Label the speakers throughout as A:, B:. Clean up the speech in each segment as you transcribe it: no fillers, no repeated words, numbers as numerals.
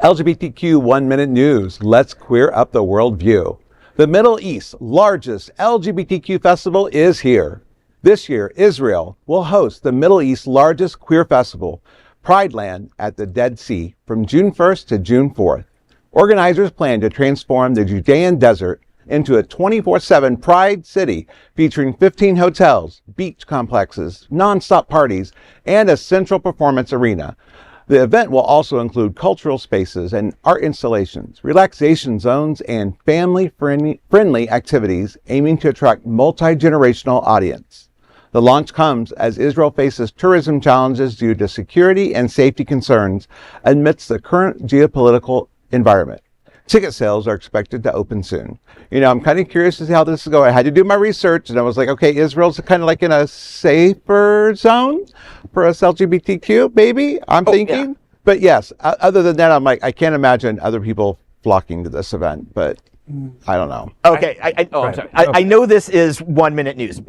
A: LGBTQ 1 Minute News. Let's queer up the worldview. The Middle East's largest LGBTQ festival is here. This year, Israel will host the Middle East's largest queer festival, Pride Land at the Dead Sea, from June 1st to June 4th. Organizers plan to transform the Judean Desert into a 24/7 Pride City featuring 15 hotels, beach complexes, nonstop parties, and a central performance arena. The event will also include cultural spaces and art installations, relaxation zones, and family-friendly activities aiming to attract multi-generational audience. The launch comes as Israel faces tourism challenges due to security and safety concerns amidst the current geopolitical environment. Ticket sales are expected to open soon. I'm kind of curious to see how this is going. I had to do my research, and I was like, okay, Israel's kind of like in a safer zone for us LGBTQ, maybe, I'm thinking. Yeah. But yes, other than that, I'm like, I can't imagine other people flocking to this event, but I don't know.
B: Okay, I know this is 1 minute news.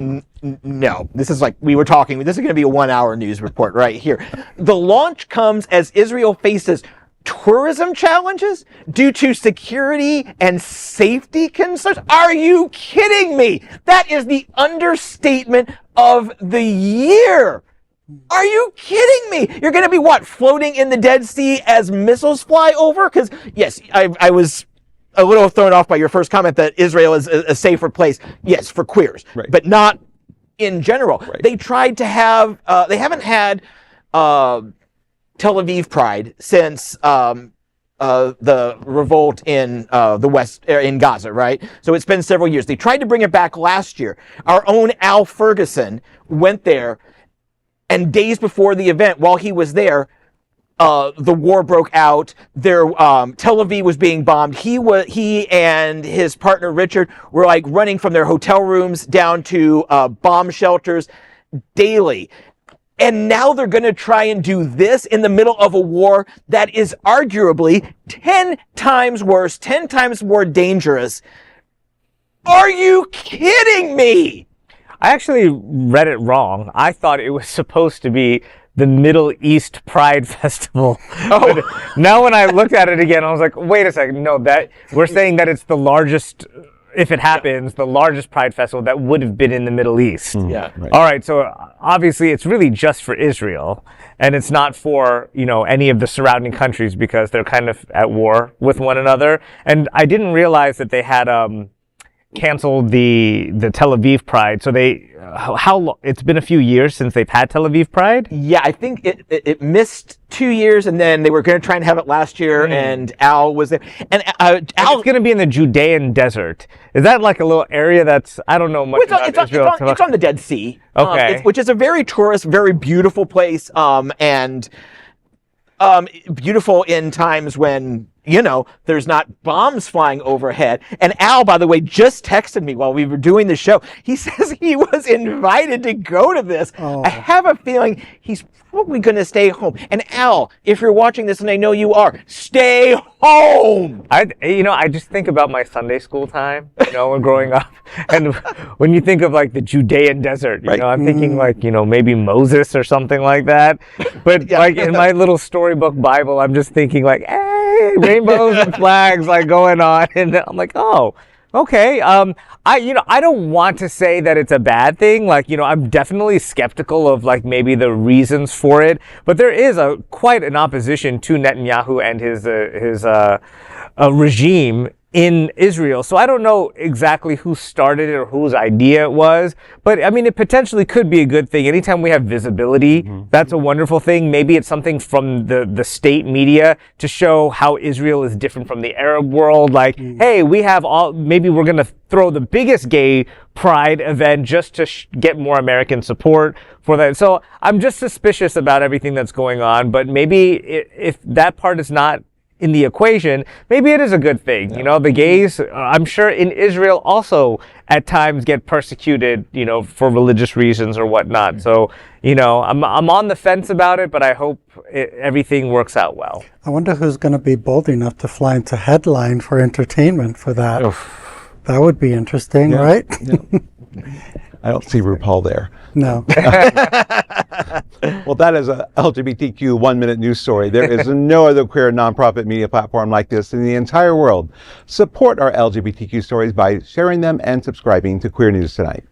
B: No, this is like we were talking. This is going to be a 1 hour news report right here. The launch comes as Israel faces tourism challenges due to security and safety concerns. Are you kidding me? That is the understatement of the year. Are you kidding me? You're going to be floating in the Dead Sea as missiles fly over? Because yes, I was a little thrown off by your first comment that Israel is a safer place. Yes, for queers, right, but not in general. Right. They tried to have, they haven't had Tel Aviv Pride since the revolt in the West, in Gaza, right? So it's been several years. They tried to bring it back last year. Our own Al Ferguson went there, and days before the event, while he was there, the war broke out. Tel Aviv was being bombed. He and his partner Richard were running from their hotel rooms down to bomb shelters daily. And now they're going to try and do this in the middle of a war that is arguably 10 times worse, 10 times more dangerous. Are you kidding me?
C: I actually read it wrong. I thought it was supposed to be the Middle East Pride Festival. Oh. But now when I looked at it again, I was like, wait a second. No, we're saying that it's the largest, if it happens, the largest Pride Festival that would have been in the Middle East.
B: Yeah.
C: Right. All right. So obviously it's really just for Israel, and it's not for, any of the surrounding countries because they're kind of at war with one another. And I didn't realize that they had, canceled the Tel Aviv Pride. So it's been a few years since they've had Tel Aviv Pride?
B: Yeah, I think it missed 2 years, and then they were going to try and have it last year, and Al was there. And
C: it's going to be in the Judean Desert. Is that like a little area that's, I don't know much about Israel.
B: It's on the Dead Sea.
C: Okay.
B: Which is a very tourist, very beautiful place, and beautiful in times when there's not bombs flying overhead. And Al, by the way, just texted me while we were doing the show. He says he was invited to go to this. Oh. I have a feeling he's probably going to stay home. And Al, if you're watching this, and I know you are, stay home.
C: I just think about my Sunday school time, when growing up. And when you think of the Judean Desert, I'm thinking maybe Moses or something like that. But in my little storybook Bible, I'm just thinking hey, rainbows and flags going on, and I'm like, oh, okay. I don't want to say that it's a bad thing. I'm definitely skeptical of maybe the reasons for it, but there is quite an opposition to Netanyahu and his regime in Israel. So I don't know exactly who started it or whose idea it was, but it potentially could be a good thing. Anytime we have visibility, that's a wonderful thing. Maybe it's something from the state media to show how Israel is different from the Arab world. Hey, we have maybe we're going to throw the biggest gay pride event just to get more American support for that. So I'm just suspicious about everything that's going on, but maybe if that part is not in the equation, maybe it is a good thing. Yeah. The gays, I'm sure in Israel also at times get persecuted, for religious reasons or whatnot. So, I'm on the fence about it, but I hope everything works out well.
D: I wonder who's going to be bold enough to fly into headline for entertainment for that. Oof. That would be interesting, right? Yeah.
A: I don't see RuPaul there.
D: No.
A: Well, that is a LGBTQ 1-minute news story. There is no other queer nonprofit media platform like this in the entire world. Support our LGBTQ stories by sharing them and subscribing to Queer News Tonight.